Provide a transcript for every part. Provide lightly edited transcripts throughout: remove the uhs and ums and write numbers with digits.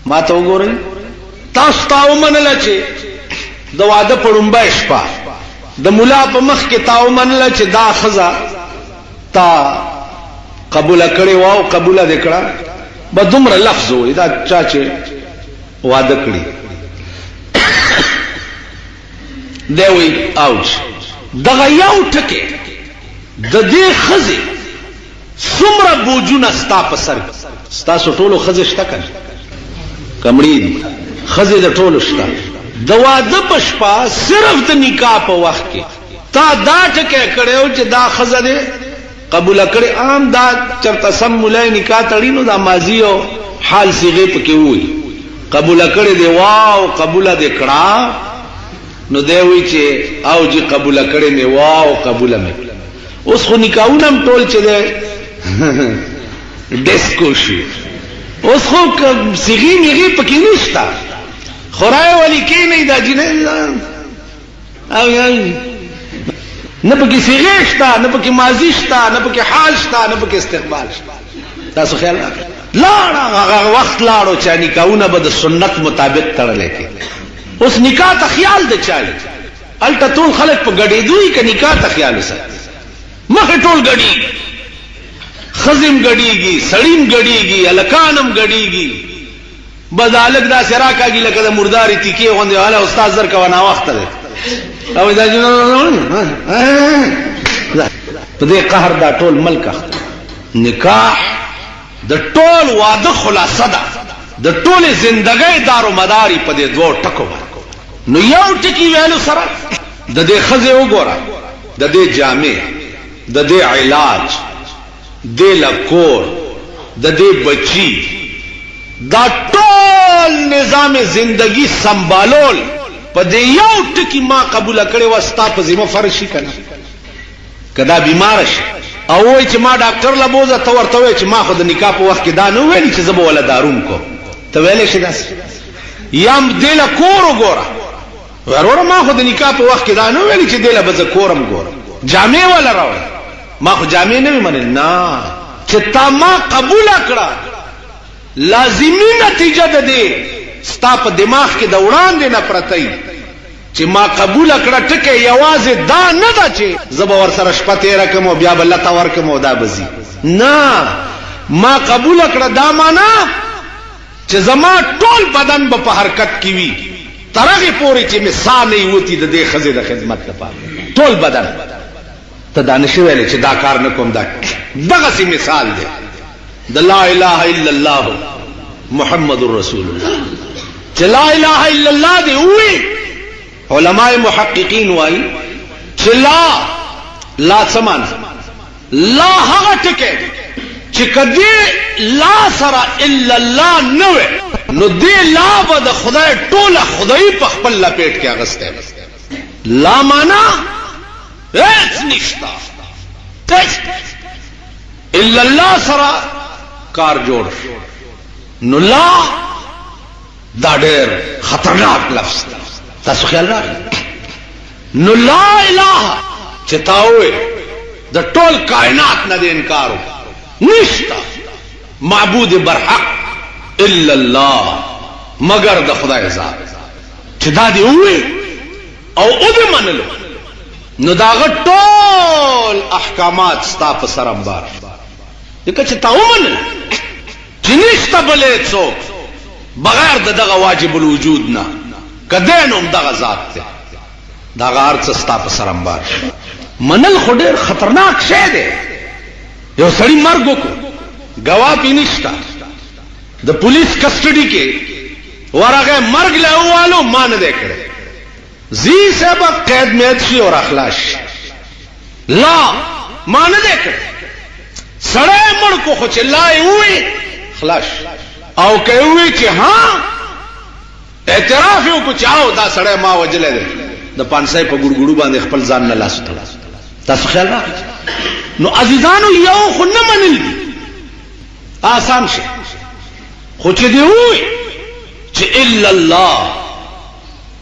ما ته وګورئ تاسو ته ومنله چې د واده په لومبۍ شپه د ملا په مخ کې تا ومنله چې دا ښځه تا قبوله کړې وه او قبوله دې کړه به دومره لفظ وایي دا چا چې واده کړي دی وایي اوج دغه یو ټکی د دې ښځې څومره بوجونه ستا په سر ستاسو ټولو ښځې شته که کمړي دي ښځې د ټولو شته د واده په شپه صرف د نکاح په وخت کې تا دا ټکی کړی و چې دا ښځه دې قبوله کړې عام دا چرته سم ملای نکاح تړي نو دا ماضي او حال صیغې پکې ووایي قبوله کړې دې واو قبوله دې کړه نو دی وایي چې او جی قبوله کړې مې واو قبوله مې اوس خو نکاحونه هم ټول چې دی ډیسکو شي اوس خو صیغې میغې پکې نشته خورای ولی کېنئ دا جنۍ او نه پکې صیغې شته نه پکې ماضي شته نه پکې حال شته نه پکې استقبال شته تاسو خیال راکړئ لاړه هغه وخت لاړو چې نکاحونه به د سنت مطابق تړلی کې اوس نکاح ته خیال د چا دی هلته ټول خلک په ګډېدو که نکاح ته خیال وساتي مخې ټول ګډېږي ښځې هم ګډېږي سړي هم ګډېږي هلکان هم ګډېږي بس هلک داسې راکاږي لکه د مردارې تیکې غوندې هله استاد زر کوه ناوخته دی او دا په دې قهر دا ټول ملک اخته نکاح د ټول واده خلاصه ده د ټولې زندګۍ دارو مداري په دې دوو ټکو نو یو ټکي ویلو سره د دې ښځې وګوره د دې جامې د دې علاج دې لکور د دې بچی دا ټول نظام زندگی سنبالول په دې یو ټکی ما قبول کړي واستا په ذمہ فرض شي کنه کدا بیمار شي او وای چې ما ډاکټر لا بوزه تو ورته وای چې ما خو د نکاح په وخت کې دا نه ویل چې زبو ولا داروم کو ته ویلې شي داس یم دله کور وګوره ورور ما خو د نکاح په وخت کې دا نه ویل چې دله بز کورم ګوره جامې ولا راوړ ما خو جامې نه منل نه چې تا ما قبول کړه لازمی نتیجه ده دې ستا په دماغ کې د وړاندې نه پرتای چې ما قبول کړه ټکه یوازې دا نه ده چې زب ور سره شپه تیره کوم او بیا بل تا ور کوم دا بزي نه ما قبول کړه دا معنا چې زما ټول بدن په حرکت کې وي ترغه پوري چې مثال نه وتی د دې خزې د خدمت لپاره ټول بدن ته دانش ویل چې دا کار نه کوم دا دغه سي مثال دی د لا اله الا الله محمد رسول الله چې لا اله الا الله دی وی علماء محققین وای چې لا سمان لا هغه ټکه چې کدی لا سره الا الله نو نو دی لا به د خدای ټوله خدای په خپل لپیټ کې اغسته لا معنا هیڅ نشتا الا الله سره کار جوړ نو لا دا ډېر خطرناک لفظ تاسو خیال راغلی نو لا اله چې تاوي د ټول کائنات نه انکار نشتا معبود برحق الا الله مگر د خدای ذات چې دا دی وي او دې منلو نو داغه ټول احکامات ستا په سر انبار دغه چې تا ومنل چې نشته بلې څوک بغیر دغه واجب الوجود نه کدینوم دغه ذات ته دغه ارڅ ستا په سر انبار منل خو ډېر خطرناک شی دی یو سړی مرګ وکړو گواه پې نشته د پولیس کسټډي کې ورغه مرګ له والو ما نه دی کړی زی صاحب قید میت شي او اخلاص لا ما نه دی کړی سړی مړ کو خو چې لا وي خلاص او کوي چې ها اعتراف یو کو چاو دا سړی ما وجلې دی د پانسای په ګړګړو باندې خپل ځان نه لاس تړ تاسو خیال راغلی نو عزیزانو یو خو نه منل دي آسان شي خو چې دی وي چې الا الله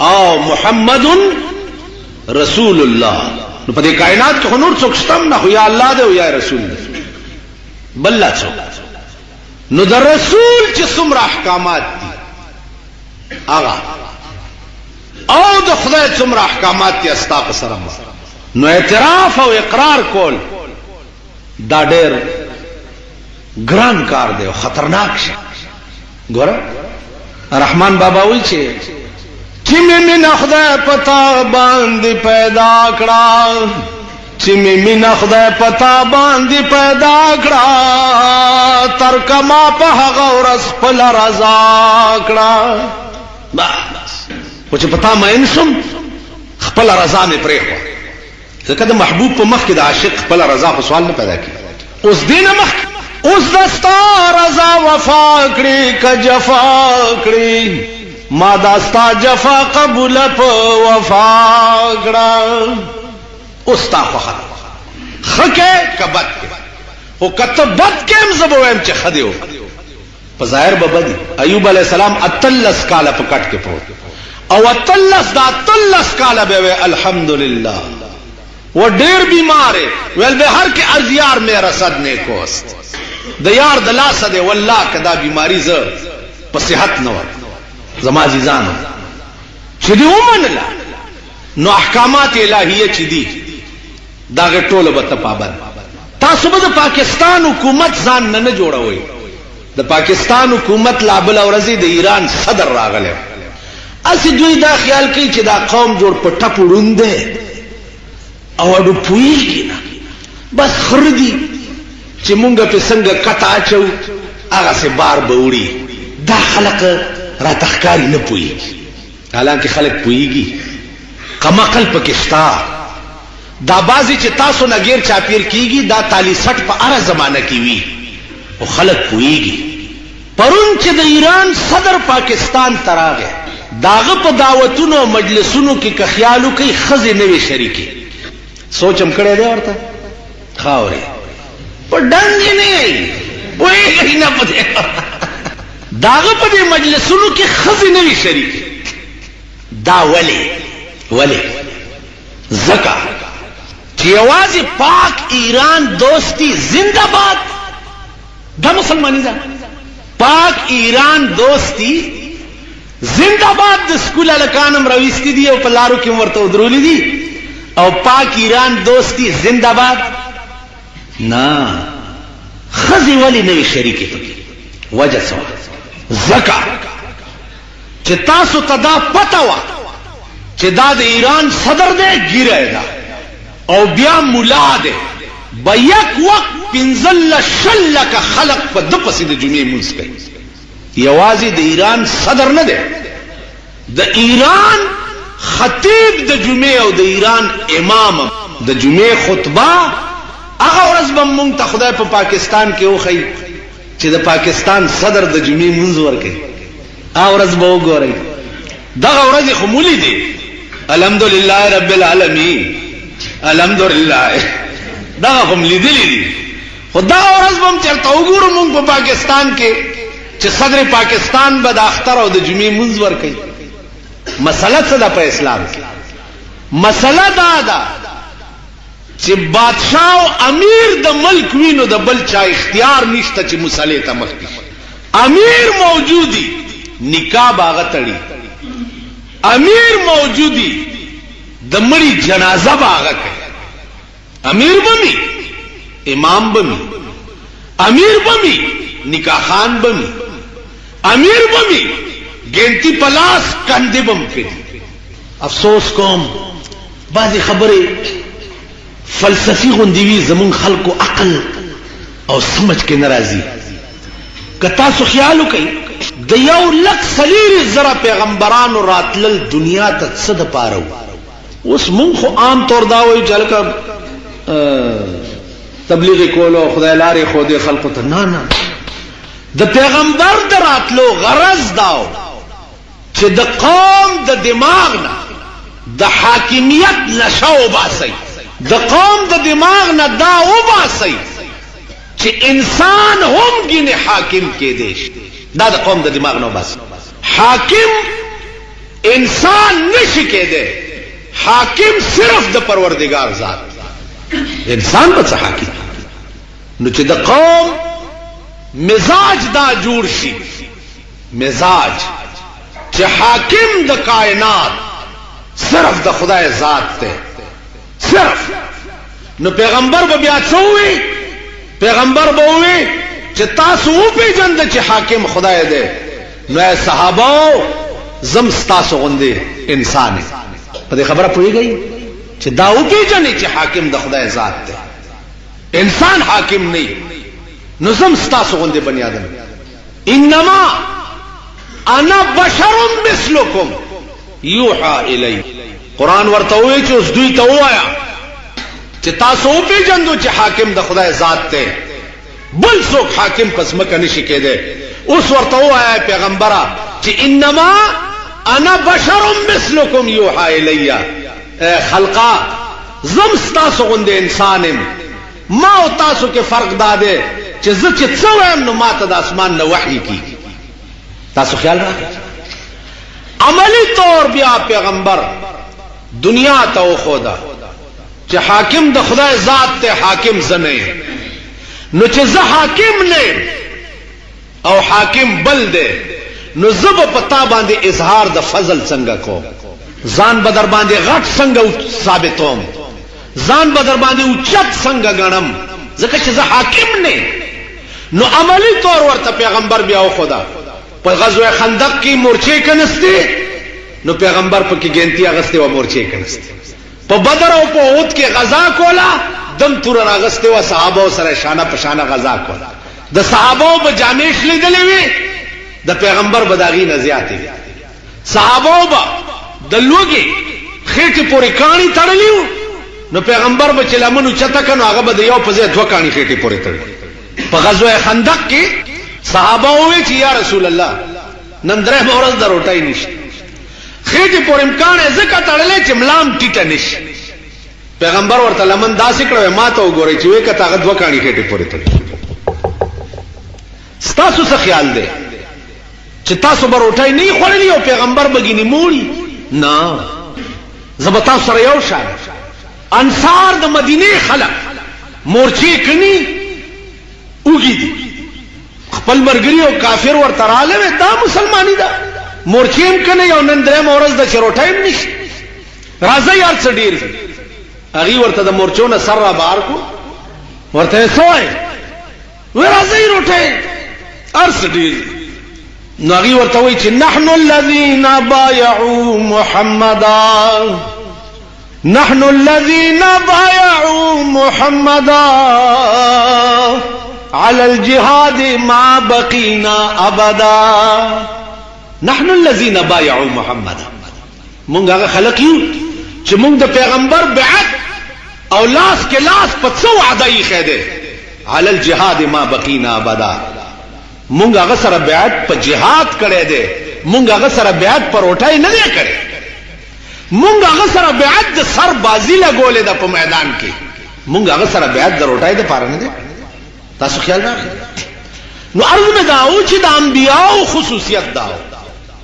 او محمد رسول الله نو په دې کائنات کې نور څوک شته نه خو یا الله دی او یا رسول دی بل لا څوک نو د رسول چې څومره احکامات دي آغا او د خدای څومره احکامات دي استا په سره نو اعتراف او اقرار کول دا ډېر ګران کار دی او خطرناک شي. ګوره رحمان بابا وایي چې مې مینه خدای پتا باندې پیدا کړه، چې مې مینه خدای پتا باندې پیدا کړه، تر کما په هغه ورځ خپل رضا کړه. بس خو چې پتا مین شم خپل رضا مې پرېښوه، ځکه د محبوب په مخ کې د عاشق خپل رضا په سوال نه پیدا کېږي. اوس دې نه مخکې اوس دستا رضا وفا کړي که جفا کړي، ما دستا جفا قبول په وفا کړه. اوس تا خوښه ښه کې که بد کې، خو که ته بد کې هم زه به وایم چې ښه دی. په ظاهر به بدي. ایوب علیه السلام 18 کاله په کټ کې پروت او 18 کاله به وی الحمدلله وہ ډیر بیمار ہے ویل بہر کے ارزیار میں رسد نے کوست د یار د لاسه دی والله کدا بیماری ز په صحت نه ور زما عزیزانو چې دی ومنله نو احکامات الهیه چې دي دا ټول به ته پابند. تاسو به د پاکستان حکومت ځان نه جوړوي. د پاکستان حکومت لا بل ورځي د ایران صدر راغله اسی دوی دا خیال کوي چې دا قوم جوړ په ټپو روندې او اډو پویږي نه بس خردي چې مونږ په څنګه کټا اچو هغه سه بار بوړي. دا خلق را تخکاری نه پویږي، حالانکه خلق پویږي. قمقل پاکستان دا بازي چې تاسو نه غیر چاپیر کیږي دا تالی 60 په اره زمانہ کې وی او خلق پویږي. پرون چې د ایران صدر پاکستان تراغه داغه په دعوتونو مجلسونو کې که خیالو کوي خزه نوي شریکي سوچم کړی دی ورته خاوري په ډنګ نه وایي نه پته داغه په مجلسونو کې خزه نوي شریکي. دا ولی زکا چې یوازې پاک ایران دوستی زنده باد دا مسلمانی ده. پاک ایران دوستی زنده باد د سکول الکانم رويستي دي او په لارو کې ورته درولې دي او پاک ایران دوستی زنده باد نه خزي ولی نوی شریکی پکې وجه سوا زکا چې تاسو ته دا پته وا چې دا د ایران صدر دی ګیره ده او بیا مولا ده با یک وقت پنزل شلک خلق په د پسې د جمعې مونږ کوي. یوازې د ایران صدر نه ده، د ایران خطیب د جمعې او د ایران امام د جمعې خطبه هغه ورځ به مونږ ته خدای په پاکستان کې وښیي چې د پاکستان صدر د جمعې مونځ ورکوي. هغه ورځ به وګورئ. دغه ورځې خو مو لیدې الحمدلله رب العالمین الحمدلله دغه هم لیدلې دي خو دغه ورځ به هم چېرته وګورو مونږ په پاکستان کې چې صدر پاکستان به د اختر او د جمعې مونځ ورکوي. مسله څه ده په اسلام کې؟ مسله دا ده چې بادشاہ او امیر د ملک وینو د بل چا اختیار نشته چې مسلې ته مخکې امیر موجودی نکاح باغه تړي، امیر موجودی د مړي جنازه باغه کوي، امیر بمی امام بمی امیر بمی نکاح خان بمی امیر بمی گنتی پلاس کندے بم کړي. افسوس کوم بعضی خبرې فلسفي غوندوي زمون خلکو عقل او سمجھ کې ناراضي. که تاسو خیال وکئ د 1,40,000 پیغمبرانو راتلل دنیا ته څه د پاره اوس مونږ خو عام طور دا وایو چې لکه تبلیغ کولو خدای لارې خو دې خلکو ته نه د پیغمبر د راتلو غرض داو چې د قوم د دماغ نه د حاکمیت نشه وباسي، د قوم د دماغ نه دا وباسي چې انسان هم ګینه حاکم کېدی شي. دا د قوم د دماغ نه وباسي. حاکم انسان نشي کېدی، حاکم صرف د پروردگار ذات. انسان به څه حاکم نو چې د قوم مزاج دا جوړ شي، مزاج چې حاکم د کائنات صرف د خدای ذات ته صرف. نو پیغمبر به بیا څه وي؟ پیغمبر به وي چې تاسو وپېژنئ چې حاکم خدای دی. نو اے صحابه زم ستاسو غوندې انسان په دې خبره پوهیږئ چې دا وپېژنئ چې حاکم د خدای ذات دی، انسان حاکم نه. نو زم ستاسو غوندې بنی آدم. انما انا بشر مثلکم یوحى الی. قرآن ورته وایي چې اوس دوی ته ووایا چې تاسو وپېژنئ چې حاکم د خدای ذات دی، بل څوک حاکم پس مکه نشي کېدی. اوس ورته ووایا پیغمبره چې انما انا بشر مثلکم یوحى الی. خلقا زم ستاسو غوندې انسان یم، ما او تاسو کې فرق دا دی چې زه چې څه وایم نو ما ته د اسمان نه وحی کیږي. تاسو خیال راغی؟ عملی طور بیا پیغمبر دنیا ته وښوده چې حاکم د خدای ذات ته حاکم زه نه یم. نو چې زه حاکم نه او حاکم بل دی نو زه به په تا باندې اظهار د فضل څنګه کوم، ځان به در باندې غټ څنګه ثابتوم، ځان به در باندې اوچت څنګه ګڼم، ځکه چې زه حاکم نه. نو عملی طور ورته پیغمبر بیا وښوده. په غزوه خندق کې مورچې کنستې، نو پیغمبر پکې ګنتی اغستې و مورچې کنستې. په بدر او په احد کې غزا کوله، دم تور راغستې و صحابه سره شانه په شانه غزا کوله. د صحابه به جامې شلیدلې وي، د پیغمبر به داغي نه زیاتې وي. صحابه به د لوګي خېټې پورې کاڼي تړلې وو، نو پیغمبر به چې لمن اوچته کړ نو هغه به د یو په ځای دوه کاڼي خېټې پورې تړلې. په غزوه خندق کې صحابه وویل چې یا رسول الله نن درې ورځې د روټۍ نشته، خېټې پورې امکان یې ځکه تړلې چې ملام ټیټه نشي. پیغمبر ورته لمن داسې کړو ما ته وګورئ چې وې کته هغه دوه کاڼي خېټې پورې تړلې. ستاسو څه خیال دی چې تاسو به روټۍ نه خوړلې او پیغمبر به ګینې موړي؟ نه، زه به تاسو سره یو شان. انصار د مدینې خلک مورچې کني اوږي دي، خپل مرګري او کافر ورته راغله دا مسلمانی ده، مورچې هم کني او نن درېمه ورځ د چې روټۍ هم نشي. راځئ یار څه ډېر دي. هغې ورته د مورچو نه سر را بهر کړو، ورته یې څه وایي؟ وایي راځئ روټۍ هر څه ډېر دي. نو هغې ورته وایي چې نحن الذین بایعوا محمدا، نحن الذين بايعوا محمدا على الجهاد ما بقينا ابدا. نحن الذين بايعوا محمدا، مونږ هغه خلک یو چې مونږ د پیغمبر بیعت او لاس کې لاس په څو وعده یې خېده. على الجهاد ما بقينا ابدا، مونږ هغه سره بیعت په جهاد کړی دی، مونږ هغه سره بیعت په روټۍ نه دی کړی، مونږ هغه سره بیعت د سر بازی لګولې ده په میدان کې، مونږ هغه سره بیعت د روټۍ د پاره نه دی. تاسو خیال راغی؟ نو عرض مې دا و چې د انبیاو خصوصیت دا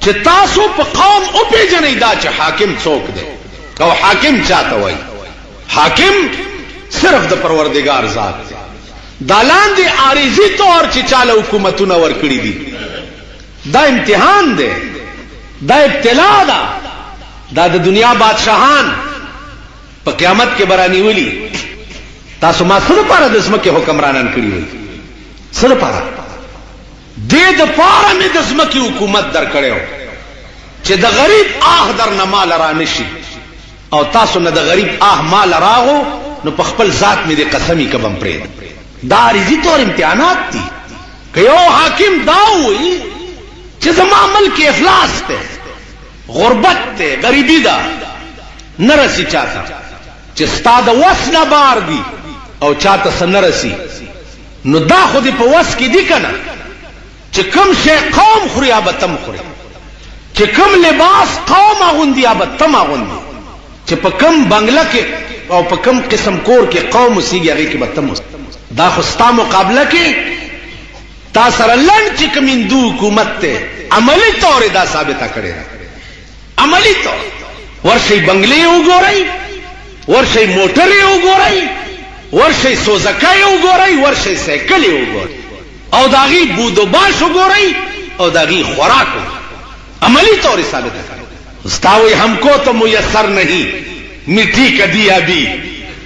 چې تاسو په قوم وپېژنئ دا چې حاکم څوک دی او حاکم چاته وایي. حاکم صرف د پروردگار ذات دی. دا لاندې عارضي طور چې چاله حکومتونه ورکړي دي دا امتحان دی، دا ابتلا ده. دا د دنیا بادشاہان په قیامت کې برانی ولی تاسو ما څه لپاره د ځمکې حکمرانان کړي وي؟ څه لپاره؟ دې دپاره مې د ځمکې حکومت درکړی و چې د غریب آه در نه مال را نشي، او تاسو نه د غریب آه مال راغو نو په خپل ذات مې د قسمی کبم پرېږدم. دا عارضي طور امتحانات دي. که یو حاکم دا وایي چې زما ملک افلاس دی، غربت ته غریبی ده، نرسی چاته چې ستا د وس نه بار دي او چاته څه نرسی، نو دا خو دې په وس کې دي که نه چې کوم شی قوم خوري یا به تم خوري، چې کوم لباس قوم اغوندي یا به تم اغوندي، چې په کوم بنگله کې او په کوم قسم کور کې قوم اوسېږي هغې کې به تم اوسې. دا خو ستا مقابله کې تا سره لنډ چې کوم هندو حکومت دی عملي طور دا ثابته کړې ده. عملی طور ورشي بنگلې وګورئ، ورشي موټرې وګورئ، ورشي سوزکۍ وګورئ، ورشي سایکلې وګورئ، او د هغې بود و باش وګورئ او د هغې خوراک وګورئ. عملی طور ثابت ہے استاوی ہم کو تو میسر نہیں مٹی کا دیا بھی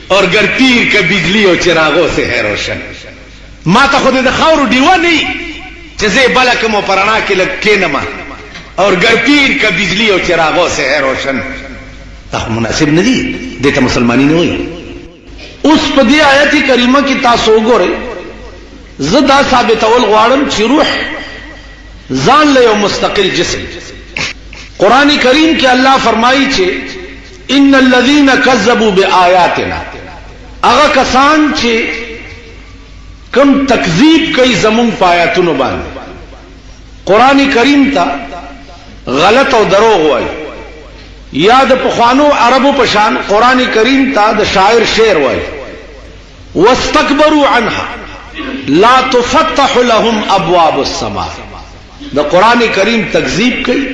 اور گر پیر کا بجلی اور چراغوں سے ہے روشن ما تا خود خاور ڈیوا نہیں چیزے بلکم و پرانا کے لگ کے نما اور گر پیر کا بجلی اور چراغوں سے ہے روشن تا مناسب نہیں دیتا مسلمانی نہیں ہوئی اس پدی آیتی کریمہ کی تاسو گو رہے زدہ ثابت اول غوارم چی روح زان لے و مستقل جسم قرآن کریم کے اللہ فرمائی چھے ان الذین کذبوا بآیاتنا اغا کسان چھے کم تکذیب کئی زمون پایاتونو باندے قرآن کریم تا غلط و دروغ ہوئی یاد پخوانو عربو پشان قرآن کریم تا دا شاعر شعر ہوئی واستکبروا عنها لا تفتح لهم ابواب السماء دا قرآن کریم تکذیب کئی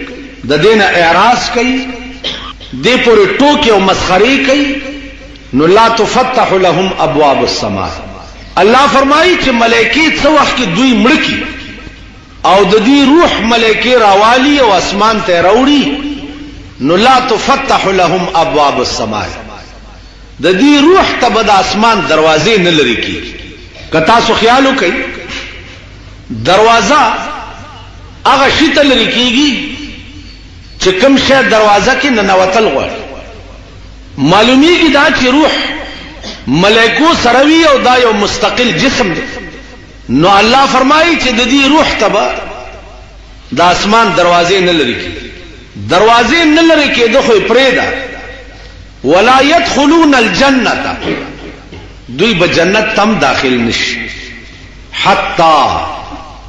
دا دین اعراض کئی دے پورے ٹوکے و مسخری کئی نو لا تفتح لهم ابواب السماء اللہ فرمائی کہ ملائکی سو وقت کی دوی مڑکی او ددی روح ملائکی راوالی او اسمان تے روڑی نو لا تفتح لهم ابواب السماء ددی روح تبدا اسمان دروازے نلری کی کتا سو خیالو کئی دروازہ اغا شیطل رکی گی چکم شہ دروازہ کی ننوتل غور معلومی کی دا چی روح ملائکو سروی او دا یو مستقل جسم دے نو اللہ فرمائی چی دی روح تبا دا اسمان دروازے نلری کی دروازے نلری کی دخوی پریدا ولا يدخلون الجنت دوی بجنت تم داخل نش حتی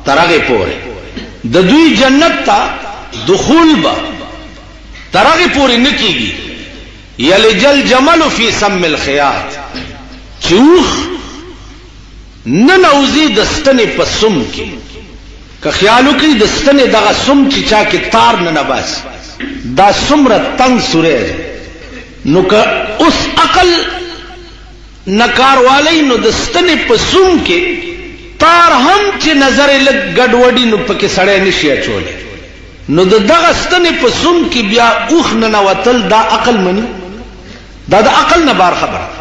ترغی پورے دا دوی جنت تا دخول با ترغی پوری نکی گی یلجل جمل فی سم الخیات چوخ ننوزی دستن پا سم کی کہ خیالو کی دستن دا سم چی چا کی تار ننباس دا سمر تنگ سورے نو کہ اس عقل نکار والی نو دستن پا سم کی تار ہم چی نظر لگ گڑوڑی نو پکی سڑے نشیا چولے نو دا دغستن پا سم کی بیا اوخ ننوتل دا عقل منی دا عقل نبار خبر